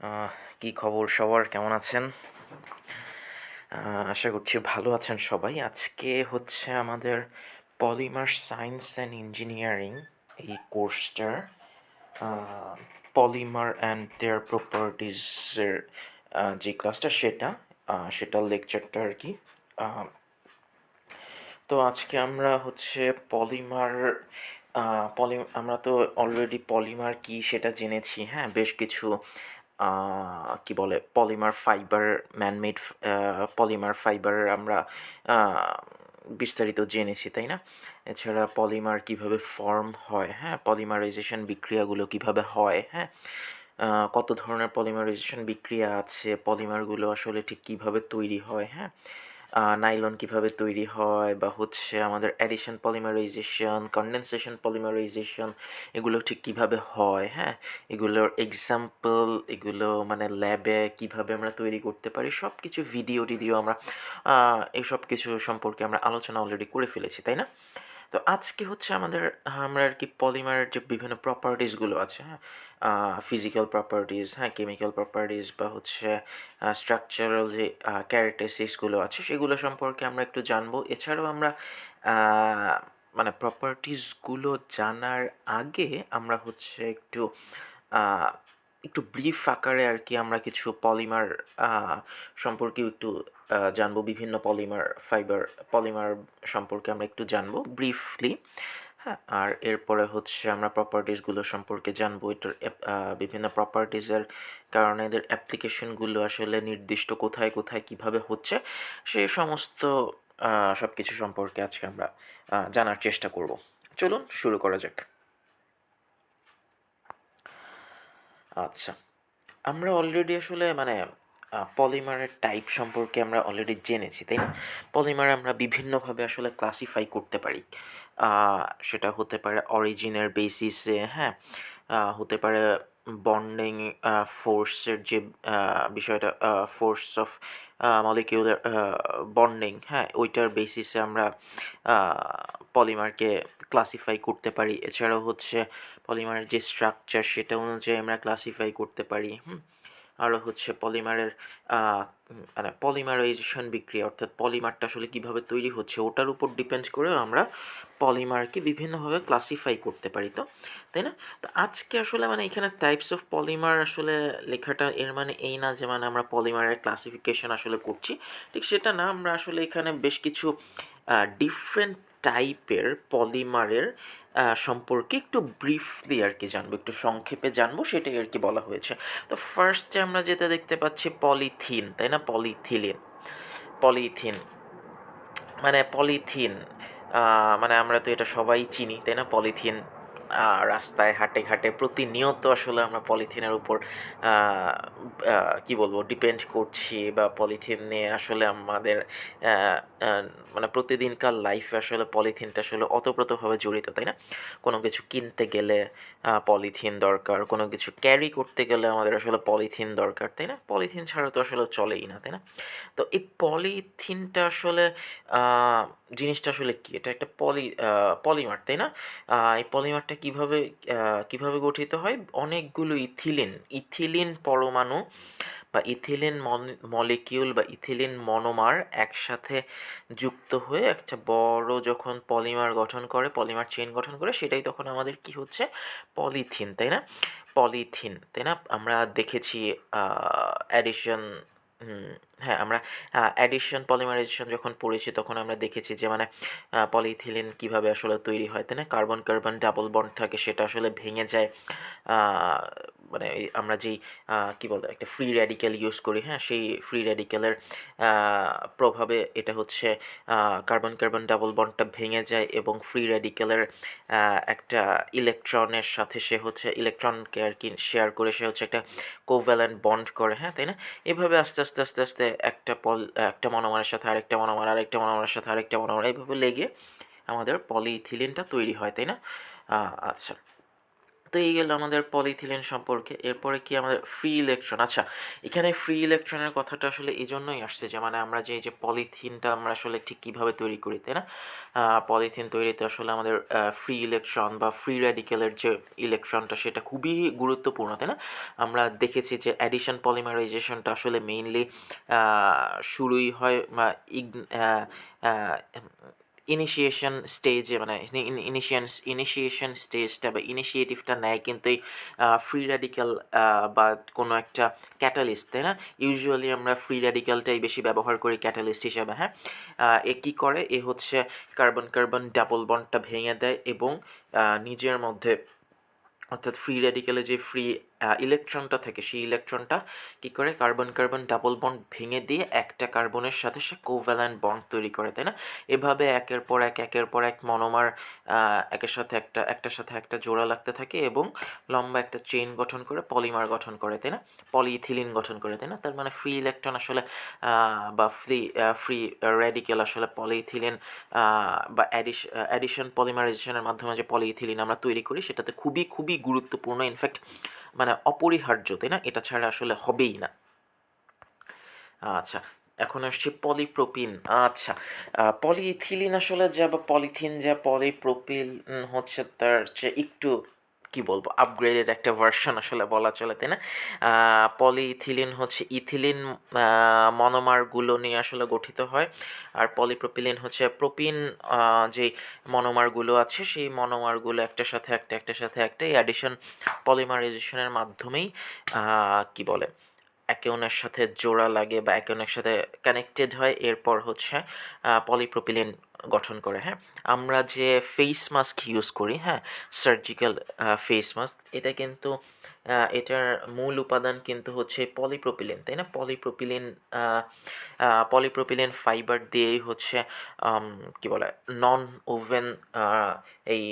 আহ, কি খবর সবার, কেমন আছেন? আশা করছি ভালো আছেন সবাই। আজকে হচ্ছে আমাদের পলিমার সায়েন্স অ্যান্ড ইঞ্জিনিয়ারিং এই কোর্সটার পলিমার অ্যান্ড দেয়ার প্রপার্টিজের যে ক্লাসটা সেটার লেকচারটা আর কি। আহ, তো আজকে আমরা হচ্ছে পলিমার আমরা তো অলরেডি পলিমার কি সেটা জেনেছি, হ্যাঁ, বেশ কিছু কি বলে polymer fibre, man-made polymer fibre আমরা আহ, বিস্তারিত জেনেছি, তাই না? এছাড়া পলিমার কিভাবে ফর্ম হয়, হ্যাঁ, পলিমারাইজেশন বিক্রিয়াগুলো কিভাবে হয়, হ্যাঁ, কত ধরনের পলিমারাইজেশন বিক্রিয়া আছে, পলিমারগুলো আসলে ঠিক কিভাবে তৈরি হয়, হ্যাঁ, নাইলন কিভাবে তৈরি হয়, বা হচ্ছে আমাদের অ্যাডিশন পলিমারাইজেশন, কনডেনসেশন পলিমারাইজেশন, এগুলো ঠিক কিভাবে হয়, হ্যাঁ, এগুলোর এক্সাম্পল, এগুলো মানে ল্যাবে কিভাবে আমরা তৈরি করতে পারি, সব কিছু ভিডিও টিডিও আমরা এই সব কিছু সম্পর্কে আমরা আলোচনা অলরেডি করে ফেলেছি, তাই না? তো আজকে হচ্ছে আমরা আর কি পলিমারের যে বিভিন্ন প্রপার্টিসগুলো আছে, হ্যাঁ, ফিজিক্যাল প্রপার্টিস, হ্যাঁ, কেমিক্যাল প্রপার্টিস, বা হচ্ছে স্ট্রাকচারাল যে ক্যারেক্টারিস্টিক্সগুলো আছে সেগুলো সম্পর্কে আমরা একটু জানবো। এছাড়াও আমরা আহ, মানে প্রপার্টিসগুলো জানার আগে আমরা হচ্ছে আহ, একটু ব্রিফ আকারে আর কি আমরা কিছু পলিমার সম্পর্কেও একটু জানবো। বিভিন্ন পলিমার সম্পর্কে আমরা একটু জানবো ব্রিফলি, হ্যাঁ। আর এরপরে হচ্ছে আমরা প্রপার্টিসগুলো সম্পর্কে জানবো, এটার বিভিন্ন প্রপার্টিসের কারণে এদের অ্যাপ্লিকেশনগুলো আসলে নির্দিষ্ট কোথায় কোথায় কিভাবে হচ্ছে, সেই সমস্ত সব কিছু সম্পর্কে আজকে আমরা জানার চেষ্টা করব। চলুন শুরু করা যাক। আচ্ছা, আমরা অলরেডি আসলে মানে পলিমারের টাইপ সম্পর্কে আমরা অলরেডি জেনেছি, তাই না? পলিমার আমরা বিভিন্নভাবে আসলে ক্লাসিফাই করতে পারি। সেটা হতে পারে অরিজিনের বেসিসে, হ্যাঁ, হতে পারে বন্ডিং ফোর্সের যে বিষয়টা, ফোর্স অফ মলিকিউলার বন্ডিং, হ্যাঁ, ওইটার বেসিসে আমরা পলিমারকে ক্লাসিফাই করতে পারি। এছাড়াও হচ্ছে পলিমারের যে স্ট্রাকচার সেটা অনুযায়ী আমরা ক্লাসিফাই করতে পারি। আরও হচ্ছে পলিমারের মানে পলিমারাইজেশন বিক্রিয়া, অর্থাৎ পলিমারটা আসলে কীভাবে তৈরি হচ্ছে ওটার উপর ডিপেন্ড করেও আমরা পলিমারকে বিভিন্নভাবে ক্লাসিফাই করতে পারি। তো তাই না? তো আজকে আসলে মানে এখানে টাইপস অফ পলিমার আসলে লেখাটা এর মানে এই না যে মানে আমরা পলিমারের ক্লাসিফিকেশন আসলে করছি, ঠিক সেটা না। আমরা আসলে এখানে বেশ কিছু ডিফারেন্ট টাইপের পলিমারের সম্পর্কে একটু ব্রিফলি আর কি জানবো, একটু সংক্ষেপে জানবো, সেটাই আর কি বলা হয়েছে। তো ফার্স্টে আমরা যেটা দেখতে পাচ্ছি পলিথিন, তাই না? পলিথিন মানে পলিথিন মানে আমরা তো এটা সবাই চিনি, তাই না? পলিথিন রাস্তায় হাটে ঘাটে প্রতিনিয়ত আসলে আমরা পলিথিনের উপর কি বলবো ডিপেন্ড করছি, বা পলিথিন নিয়ে আসলে আমাদের আহ, আহ, মানে প্রতিদিনকার লাইফে আসলে পলিথিনটা আসলে ওতপ্রোতভাবে জড়িত, তাই না? কোনো কিছু কিনতে গেলে পলিথিন দরকার, কোনো কিছু ক্যারি করতে গেলে আমাদের আসলে পলিথিন দরকার, তাই না? পলিথিন ছাড়া তো আসলে চলেই না, তাই না? তো এই পলিথিনটা আসলে আহ, জিনিসটা আসলে কি? এটা একটা পলিমার, তাই না? এই পলিমারটা কিভাবে গঠিত হয়? অনেকগুলো ইথিলিন পরমাণু বা ইথিলিন মলিকিউল বা ইথিলিন মনোমার একসাথে যুক্ত হয়ে একটা বড় যখন পলিমার চেইন গঠন করে, সেটাই তখন আমাদের কি হচ্ছে? পলিথিন, তাই না? পলিথিন, তাই না? আমরা দেখেছি অ্যাডিশন, হুম, হ্যাঁ, আমরা অ্যাডিশন পলিমারাইজেশন যখন পড়েছি তখন আমরা দেখেছি যে মানে পলিইথিলিন কিভাবে আসলে তৈরি হয়, তাই না? কার্বন কার্বন ডাবল বন্ড থাকে, সেটা আসলে ভেঙে যায়। আহ, মানে আমরা যেই কি বলে একটা ফ্রি র্যাডিক্যাল ইউজ করি, হ্যাঁ, সেই ফ্রি র্যাডিক্যালের প্রভাবে এটা হচ্ছে কার্বন কার্বন ডাবল বন্ডটা ভেঙে যায়, এবং ফ্রি র্যাডিক্যালের একটা ইলেকট্রনের সাথে সে হচ্ছে ইলেকট্রনকে আর কি শেয়ার করে সে হচ্ছে একটা কোভ্যালেন্ট বন্ড করে, হ্যাঁ, তাই না? এভাবে আস্তে আস্তে আস্তে আস্তে একটা মনোমারের সাথে আরেকটা মনোমার, আরেকটা মনোমারের সাথে আরেকটা মনোমার, এইভাবে লেগে আমাদের পলিইথিলিনটা তৈরি হয়, তাই না? আচ্ছা, তো এই গেল আমাদের পলিইথিলিন সম্পর্কে। এরপরে কি আমাদের ফ্রি ইলেকট্রন। আচ্ছা, এখানে ফ্রি ইলেকট্রনের কথাটা আসলে এই জন্যই আসছে যে মানে আমরা যে পলিথিনটা আমরা আসলে ঠিক কীভাবে তৈরি করি, তাই না? পলিথিন তৈরিতে আসলে আমাদের ফ্রি ইলেকট্রন বা ফ্রি র্যাডিক্যালের যে ইলেকট্রনটা সেটা খুবই গুরুত্বপূর্ণ, তাই না? আমরা দেখেছি যে অ্যাডিশন পলিমারাইজেশনটা আসলে মেইনলি শুরুই হয় বা ইনিশিয়েশন স্টেজে, মানে ইনিশিয়েশন স্টেজটা বা ইনিশিয়েটিভটা নেয় কিন্তু এই ফ্রি র্যাডিক্যাল বা কোনো একটা ক্যাটালিস্ট, তাই না? ইউজুয়ালি আমরা ফ্রি র্যাডিক্যালটাই বেশি ব্যবহার করি ক্যাটালিস্ট হিসাবে। হ্যাঁ, এ কী করে, এ হচ্ছে কার্বন কার্বন ডাবল বন্ডটা ভেঙে দেয় এবং নিজের মধ্যে, অর্থাৎ ফ্রি র্যাডিক্যালে যে ফ্রি ইলেকট্রনটা থাকে সেই ইলেকট্রনটা কী করে কার্বন কার্বন ডাবল বন্ড ভেঙে দিয়ে একটা কার্বনের সাথে সে কোভ্যালেন্ট বন্ড তৈরি করে, তাই না? এভাবে একের পর এক মনোমার একের সাথে একটার সাথে একটা জোড়া লাগতে থাকে এবং লম্বা একটা চেইন গঠন করে পলিমার গঠন করে, তাই না? পলিইথিলিন গঠন করে, তাই না? তার মানে ফ্রি ইলেকট্রন আসলে বা ফ্রি র্যাডিক্যাল আসলে পলিইথিলিন বা অ্যাডিশন পলিমারাইজেশনের মাধ্যমে যে পলিইথিলিন আমরা তৈরি করি সেটাতে খুবই খুবই গুরুত্বপূর্ণ, ইনফ্যাক্ট মানে অপরিহার্য, তাই না? এটা ছাড়া আসলে হবেই না। আচ্ছা, এখন আসছে পলিপ্রোপিন। আচ্ছা, পলিইথিলিন আসলে যা বা পলিথিন যা, পলিপ্রোপিল হচ্ছে তার চেয়ে একটু কি বলবো আপগ্রেডেড একটা ভার্সন আসলে বলা চলে, তাই না? পলিইথিলিন হচ্ছে ইথিলিন মনোমারগুলো নিয়ে আসলে গঠিত হয়, আর পলিপ্রোপিলিন হচ্ছে প্রোপিন যে মনোমারগুলো আছে সেই মনোমারগুলো একটার সাথে একটা এই অ্যাডিশন পলিমারাইজেশনের মাধ্যমেই কি বলে একে অন্যের সাথে জোড়া লাগে বা একে অন্যের সাথে কানেক্টেড হয়, এরপর হচ্ছে পলিপ্রোপিলিন গঠন করে। হ্যাঁ, আমরা যে ফেস মাস্ক ইউজ করি, হ্যাঁ, সার্জিক্যাল ফেস মাস্ক, এটা কিন্তু এটার মূল উপাদান কিন্তু হচ্ছে পলিপ্রোপিলিন, তাই না? পলিপ্রোপিলিন ফাইবার দিয়েই হচ্ছে কি বলে নন ওভেন এই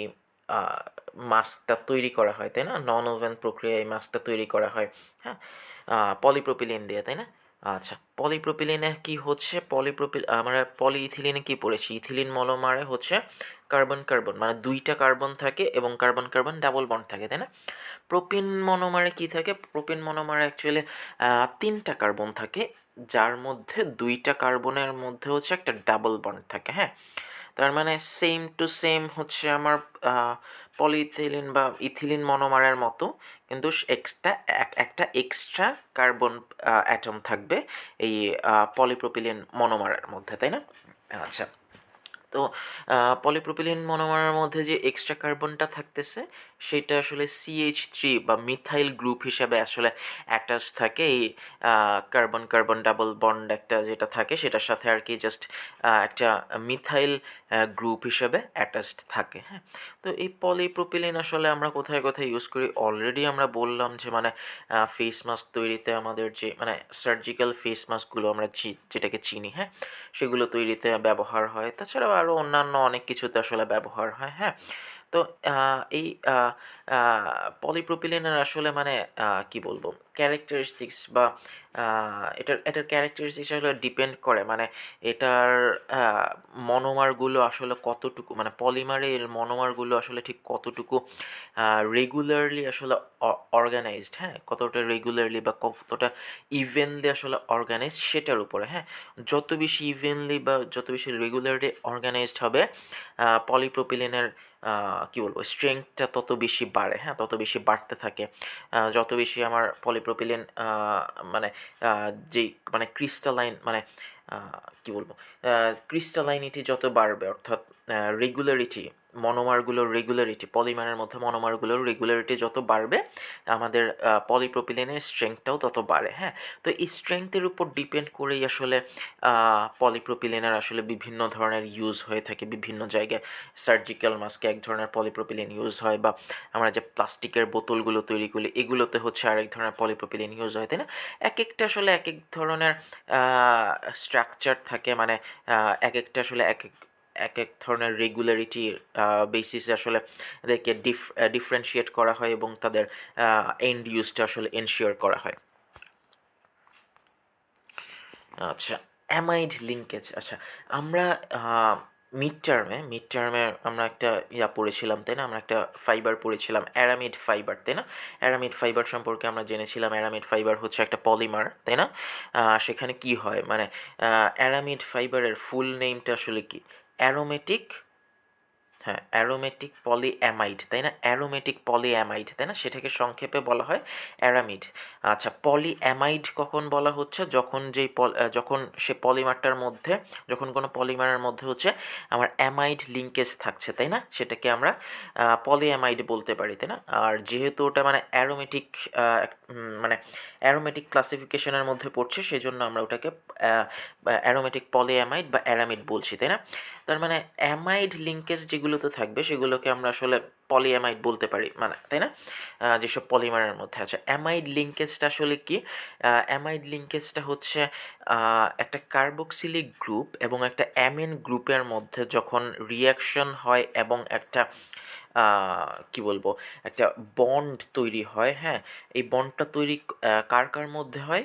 মাস্কটা তৈরি করা হয়, তাই না? নন ওভেন প্রক্রিয়ায় মাস্কটা তৈরি করা হয়। হ্যাঁ, পলিপ্রোপিলিন দিয়ে, তাই না? আচ্ছা, পলিপ্রোপিলিনে কি হচ্ছে, আমরা পলিইথিলিনে কি পড়েছি, ইথিলিন মনোমারে হচ্ছে কার্বন কার্বন মানে দুইটা কার্বন থাকে এবং কার্বন কার্বন ডাবল বন্ড থাকে, তাই না? প্রোপিন মনোমারে কি থাকে, প্রোপিন মনোমারে অ্যাকচুয়ালি তিনটা কার্বন থাকে, যার মধ্যে দুইটা কার্বনের মধ্যে হচ্ছে একটা ডাবল বন্ড থাকে। হ্যাঁ, তার মানে সেম টু সেম হচ্ছে আমার পলিইথিলিন বা ইথিলিন মনোমারের মতো, কিন্তু একটা এক্সট্রা কার্বন অ্যাটম থাকবে এই পলিপ্রোপিলিন মনোমারের মধ্যে, তাই না? আচ্ছা, তো পলিপ্রোপিলিন মনোমারের মধ্যে যে এক্সট্রা কার্বনটা থাকতেছে সেটা আসলে CH3 বা মিথাইল গ্রুপ হিসাবে আসলে অ্যাটাচ থাকে এই কার্বন কার্বন ডাবল বন্ড একটা যেটা থাকে সেটার সাথে আর কি জাস্ট একটা মিথাইল গ্রুপ হিসাবে অ্যাটাচড থাকে। হ্যাঁ, তো এই পলিপ্রোপিলিন আসলে আমরা কোথায় কোথায় ইউজ করি অলরেডি আমরা বললাম যে মানে ফেস মাস্ক তৈরিতে আমাদের যে মানে সার্জিক্যাল ফেস মাস্কগুলো আমরা যেটাকে চিনি, হ্যাঁ, সেগুলো তৈরিতে ব্যবহার হয়, তাছাড়াও আরও অন্যান্য অনেক কিছুতে আসলে ব্যবহার হয়। হ্যাঁ, তো এই পলিপ্রোপিলিনের আসলে মানে কি বলবো ক্যারেক্টারিস্টিক্স বা এটার ক্যারেক্টারিস্টিক্স আসলে ডিপেন্ড করে মানে এটার মনোমারগুলো আসলে কতটুকু, মানে পলিমারের মনোমারগুলো আসলে ঠিক কতটুকু রেগুলারলি আসলে অর্গানাইজড, হ্যাঁ, কতটা রেগুলারলি বা কতটা ইভেনলি আসলে অর্গানাইজড সেটার উপরে। হ্যাঁ, যত বেশি ইভেনলি বা যত বেশি রেগুলারলি অর্গানাইজড হবে পলিপ্রোপিলিনের কী বলবো স্ট্রেংথটা তত বেশি বাড়ে। হ্যাঁ, তত বেশি বাড়তে থাকে যত বেশি আমার পলিপ্রোপিলিন মানে যেই মানে ক্রিস্টালাইন মানে কী বলবো ক্রিস্টালাইনিটি যত বাড়বে, অর্থাৎ রেগুলারিটি মনোমারগুলোর রেগুলারিটি, পলিমারের মধ্যে মনোমারগুলোর রেগুলারিটি যত বাড়বে আমাদের পলিপ্রোপিলিনের স্ট্রেংথটাও তত বাড়ে। হ্যাঁ, তো এই স্ট্রেংথের উপর ডিপেন্ড করেই আসলে পলিপ্রোপিলিনের আসলে বিভিন্ন ধরনের ইউজ হয়ে থাকে বিভিন্ন জায়গায়। সার্জিক্যাল মাস্কে এক ধরনের পলিপ্রোপিলিন ইউজ হয়, বা আমরা যে প্লাস্টিকের বোতলগুলো তৈরি করি এগুলোতে হচ্ছে আরেক ধরনের পলিপ্রোপিলিন ইউজ হয়, তাই না? এক একটা আসলে এক এক ধরনের স্ট্রাকচার থাকে, মানে এক একটা আসলে এক এক ধরনের রেগুলারিটির বেসিসে আসলে এদেরকে ডিফারেন্সিয়েট করা হয় এবং তাদের এন্ড ইউজটা আসলে এনশিওর করা হয়। আচ্ছা, অ্যামাইড লিঙ্কেজ। আচ্ছা, আমরা মিড টার্মে আমরা একটা পড়েছিলাম, তাই না? আমরা একটা ফাইবার পড়েছিলাম, অ্যারামিড ফাইবার, তাই না? অ্যারামিড ফাইবার সম্পর্কে আমরা জেনেছিলাম অ্যারামিড ফাইবার হচ্ছে একটা পলিমার, তাই না? সেখানে কি হয়, মানে অ্যারামিড ফাইবারের ফুল নেমটা আসলে কি? অ্যারোমেটিক, হ্যাঁ, অ্যারোমেটিক পলিঅ্যামাইড, তাই না? অ্যারোমেটিক পলিঅ্যামাইড, তাই না? সেটাকে সংক্ষেপে বলা হয় অ্যারামিড। আচ্ছা, পলিঅ্যামাইড কখন বলা হচ্ছে? যখন সে পলিমারটার মধ্যে, যখন কোনো পলিমারের মধ্যে হচ্ছে আমার অ্যামাইড লিঙ্কেজ থাকছে, তাই না? সেটাকে আমরা পলিঅ্যামাইড বলতে পারি, তাই না? আর যেহেতু ওটা মানে অ্যারোমেটিক, মানে অ্যারোমেটিক ক্লাসিফিকেশনের মধ্যে পড়ছে, সেজন্য আমরা ওটাকে অ্যারোমেটিক পলিঅ্যামাইড বা অ্যারামিড বলছি, তাই না? তার মানে অ্যামাইড লিঙ্কেজ যেগুলোতে থাকবে সেগুলোকে আমরা আসলে পলিঅ্যামাইড বলতে পারি, মানে, তাই না? যেসব পলিমারের মধ্যে আছে অ্যামাইড লিঙ্কেজটা আসলে কি? অ্যামাইড লিঙ্কেজটা হচ্ছে একটা কার্বক্সিলিক গ্রুপ এবং একটা অ্যামিন গ্রুপের মধ্যে যখন রিয়াকশন হয় এবং একটা কি বলবো, একটা বন্ড তৈরি হয়, হ্যাঁ। এই বন্ডটা তৈরি কার কার মধ্যে হয়?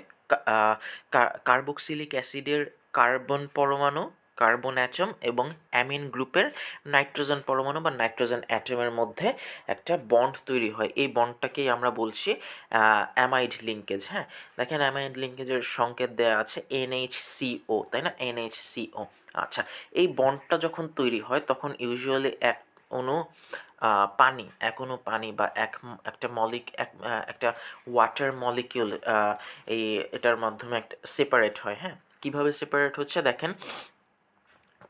কার্বক্সিলিক অ্যাসিডের কার্বন পরমাণু, কার্বন অ্যাটম এবং অ্যামিন গ্রুপের নাইট্রোজেন পরমাণু বা নাইট্রোজেন অ্যাটমের মধ্যে একটা বন্ড তৈরি হয়। এই বন্ডটাকেই আমরা বলছি অ্যামাইড লিঙ্কেজ, হ্যাঁ। দেখেন অ্যামাইড লিঙ্কেজের সংকেত দেওয়া আছে NHCO, তাই না? NHCO। আচ্ছা, এই বন্ডটা যখন তৈরি হয় তখন ইউজুয়ালি এক অণু পানি বা একটা ওয়াটার মলিকিউল এটার মাধ্যমে একটা সেপারেট হয়, হ্যাঁ। কিভাবে সেপারেট হচ্ছে দেখেন,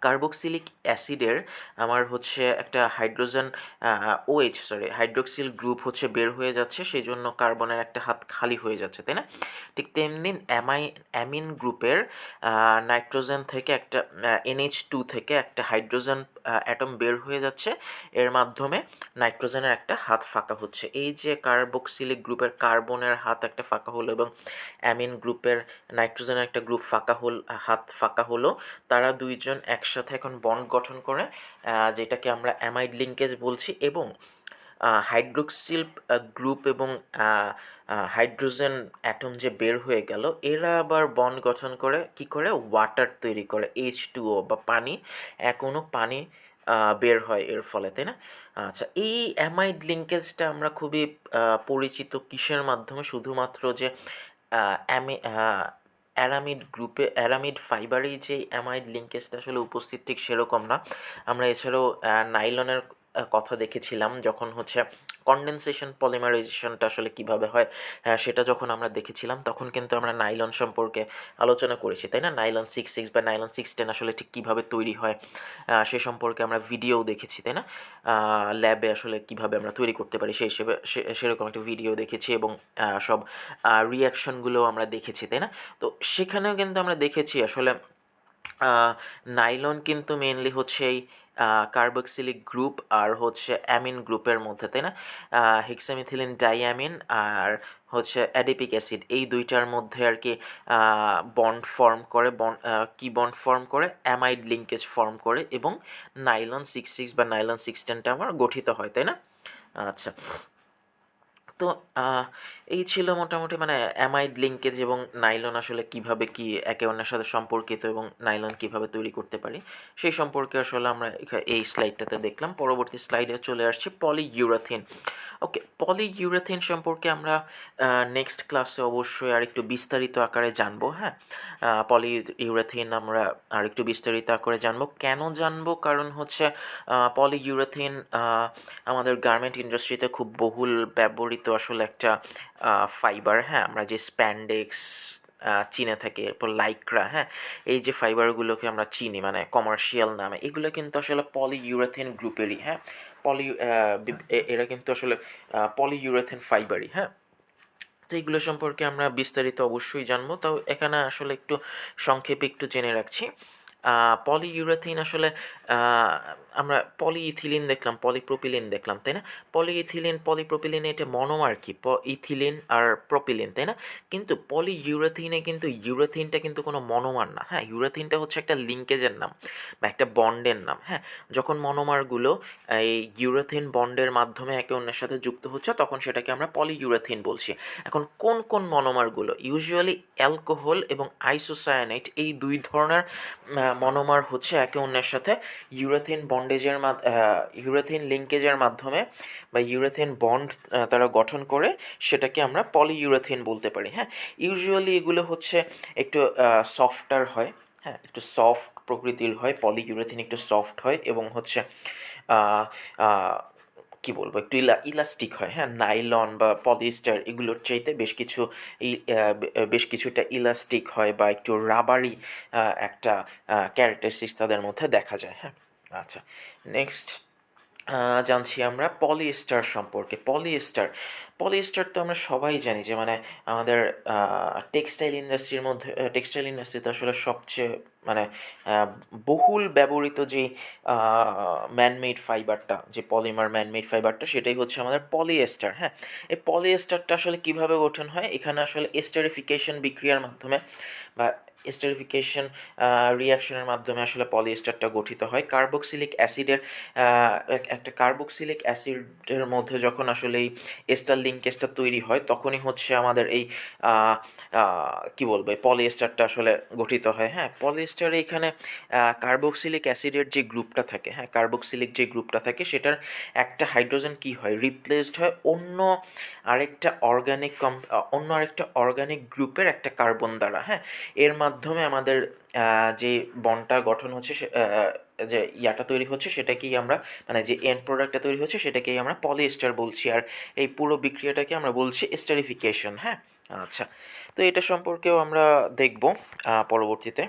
কার্বক্সিলিক অ্যাসিডের আমার হচ্ছে একটা হাইড্রোক্সিল গ্রুপ হচ্ছে বের হয়ে যাচ্ছে, সেই জন্য কার্বনের একটা হাত খালি হয়ে যাচ্ছে, তাই না? ঠিক তেমনি অ্যামিন গ্রুপের নাইট্রোজেন থেকে একটা NH2 থেকে একটা হাইড্রোজেন অ্যাটম বের হয়ে যাচ্ছে, এর মাধ্যমে নাইট্রোজেনের একটা হাত ফাঁকা হচ্ছে। এই যে কার্বক্সিলিক গ্রুপের কার্বনের হাত একটা ফাঁকা হলো এবং অ্যামিন গ্রুপের নাইট্রোজেনের একটা গ্রুপ হাত ফাঁকা হলো, তারা দুইজন একসাথে এখন বন্ড গঠন করে, যেটাকে আমরা অ্যামাইড লিঙ্কেজ বলছি। এবং হাইড্রোক্সিল গ্রুপ এবং হাইড্রোজেন অ্যাটম যে বের হয়ে গেল, এরা আবার বন্ড গঠন করে কি করে? ওয়াটার তৈরি করে, H2O বা পানি, এখনও পানি বের হয় এর ফলে, তাই না? আচ্ছা, এই অ্যামাইড লিঙ্কেজটা আমরা খুবই পরিচিত কিসের মাধ্যমে? শুধুমাত্র যে অ্যারামিড ফাইবারেই যে অ্যামাইড লিঙ্কেজটা আসলে উপস্থিত ঠিক সেরকম না। আমরা এছাড়াও নাইলনের কথা দেখেছিলাম, যখন হচ্ছে কনডেনসেশন পলিমারাইজেশনটা আসলে কিভাবে হয়, সেটা যখন আমরা দেখেছিলাম তখন কিন্তু আমরা নাইলন সম্পর্কে আলোচনা করেছি, তাই না? নাইলন 6,6 বা নাইলন 6,10 আসলে ঠিক কীভাবে তৈরি হয় সে সম্পর্কে আমরা ভিডিও দেখেছি, তাই না? ল্যাবে আসলে কিভাবে আমরা তৈরি করতে পারি সেই হিসেবে সেরকম একটা ভিডিও দেখেছি এবং সব রিয়াকশনগুলো আমরা দেখেছি, তাই না? তো সেখানেও কিন্তু আমরা দেখেছি আসলে নাইলন কিন্তু মেনলি হচ্ছে এই কার্বক্সিলিক গ্রুপ আর হচ্ছে অ্যামিন গ্রুপের মধ্যে, তাই না? হেক্সামিথিলিন ডাইঅ্যামিন আর হচ্ছে অ্যাডিপিক অ্যাসিড, এই দুইটার মধ্যে আর কি বন্ড ফর্ম করে, বন্ড ফর্ম করে? অ্যামাইড লিঙ্কেজ ফর্ম করে এবং নাইলন 6,6 বা নাইলন 6,10টা আমার গঠিত হয়, তাই না? আচ্ছা, তো এই ছিল মোটামুটি মানে অ্যামাইড লিঙ্কেজ এবং নাইলন আসলে কিভাবে কি একে অন্যের সাথে সম্পর্কিত এবং নাইলন কিভাবে তৈরি করতে পারি সেই সম্পর্কে আসলে আমরা এই স্লাইডটাতে দেখলাম। পরবর্তী স্লাইডে চলে আসছি পলিইউরেথিন। ওকে, পলিইউরেথিন সম্পর্কে আমরা নেক্সট ক্লাসে অবশ্যই আরেকটু বিস্তারিত আকারে জানবো, হ্যাঁ। পলিইউরেথিন আমরা আরেকটু বিস্তারিত আকারে জানবো। কেন জানবো? কারণ হচ্ছে পলিইউরেথিন আমাদের গার্মেন্ট ইন্ডাস্ট্রিতে খুব বহুল ব্যবহৃত আসলে একটা ফাইবার, হ্যাঁ। আমরা যে স্প্যান্ডেক্স চিনে থাকি, এরপর লাইক্রা, হ্যাঁ, এই যে ফাইবারগুলোকে আমরা চিনি মানে কমার্শিয়াল নামে, এগুলো কিন্তু আসলে পলিইউরেথিন গ্রুপেরই, হ্যাঁ। পলি এরা কিন্তু আসলে পলিইউরেথিন ফাইবারই, হ্যাঁ। তো এইগুলো সম্পর্কে আমরা বিস্তারিত অবশ্যই জানবো, তাও এখানে আসলে একটু সংক্ষেপে একটু জেনে রাখছি। পলিইউরেথিন আসলে আমরা পলিইথিলিন দেখলাম, পলিপ্রোপিলিন দেখলাম, তাই না? পলিইথিলিন, পলিপ্রোপিলিন, এটা মনোমার কি? ইথিলিন আর প্রোপিলিন, তাই না? কিন্তু পলিইউরেথিনে কিন্তু ইউরেথিনটা কিন্তু কোনো মনোমার না, হ্যাঁ। ইউরেথিনটা হচ্ছে একটা লিঙ্কেজের নাম বা একটা বন্ডের নাম, হ্যাঁ। যখন মনোমারগুলো এই ইউরেথিন বন্ডের মাধ্যমে একে অন্যের সাথে যুক্ত হচ্ছে তখন সেটাকে আমরা পলিইউরেথিন বলছি। এখন কোন কোন মনোমারগুলো? ইউজুয়ালি অ্যালকোহল এবং আইসোসায়ানাইট, এই দুই ধরনের মনোমার হচ্ছে একে অন্যের সাথে ইউরেথিন লিঙ্কেজের মাধ্যমে বা ইউরেথিন বন্ড তারা গঠন করে সেটাকে আমরা পলিইউরেথিন বলতে পারি। হ্যাঁ, ইউজুয়ালি এগুলো হচ্ছে একটু সফটার হয়। হ্যাঁ, একটু সফট প্রকৃতির হয়, পলিইউরেথিন একটু সফট হয় এবং হচ্ছে আহ, আহ, কি বলবো, একটু ইলাস্টিক হয়। হ্যাঁ, নাইলন বা পলিস্টার এগুলোর চাইতে বেশ কিছুটা ইলাস্টিক হয় বা একটু রাবারি একটা ক্যারেক্টারিস্টিক্স তাদের মধ্যে দেখা যায়। হ্যাঁ, আচ্ছা, নেক্সট জানছি আমরা পলিয়েস্টার সম্পর্কে। পলিয়েস্টার তো আমরা সবাই জানি যে মানে আমাদের টেক্সটাইল ইন্ডাস্ট্রিতে আসলে সবচেয়ে মানে আহ, বহুল ব্যবহৃত যে ম্যানমেড ফাইবারটা, যে পলিমার ম্যানমেড ফাইবারটা, সেটাই হচ্ছে আমাদের পলিয়েস্টার। হ্যাঁ, এই পলিয়েস্টারটা আসলে কিভাবে গঠন হয়? এখানে আসলে এস্টারিফিকেশন বিক্রিয়ার মাধ্যমে বা এস্টারিফিকেশন রিয়াকশনের মাধ্যমে আসলে পলিয়েস্টারটা গঠিত হয়। একটা কার্বক্সিলিক অ্যাসিডের মধ্যে যখন আসলে এই এস্টার লিঙ্কেজটা তৈরি হয়, তখনই হচ্ছে আমাদের এই আহ, কি বলবো, এই পলিয়েস্টারটা আসলে গঠিত হয়। হ্যাঁ, পলিয়েস্টারে এখানে কার্বক্সিলিক অ্যাসিডের যে গ্রুপটা থাকে, হ্যাঁ, কার্বক্সিলিক যে গ্রুপটা থাকে সেটার একটা হাইড্রোজেন কি হয়, রিপ্লেসড হয় অন্য আরেকটা অর্গানিক গ্রুপের একটা কার্বন দ্বারা। হ্যাঁ, এর মাধ্যমে আমাদের যে বন্ডটা গঠন হচ্ছে যে ইয়াটা তৈরি হচ্ছে সেটাকেই আমরা, মানে যে এন্ড প্রোডাক্টটা তৈরি হচ্ছে সেটাকেই আমরা পলিয়েস্টার বলছি, আর এই পুরো বিক্রিয়াটাকে আমরা বলছি এস্টারিফিকেশন। হ্যাঁ, আচ্ছা, তো এটা সম্পর্কেও আমরা দেখব পরবর্তীতে।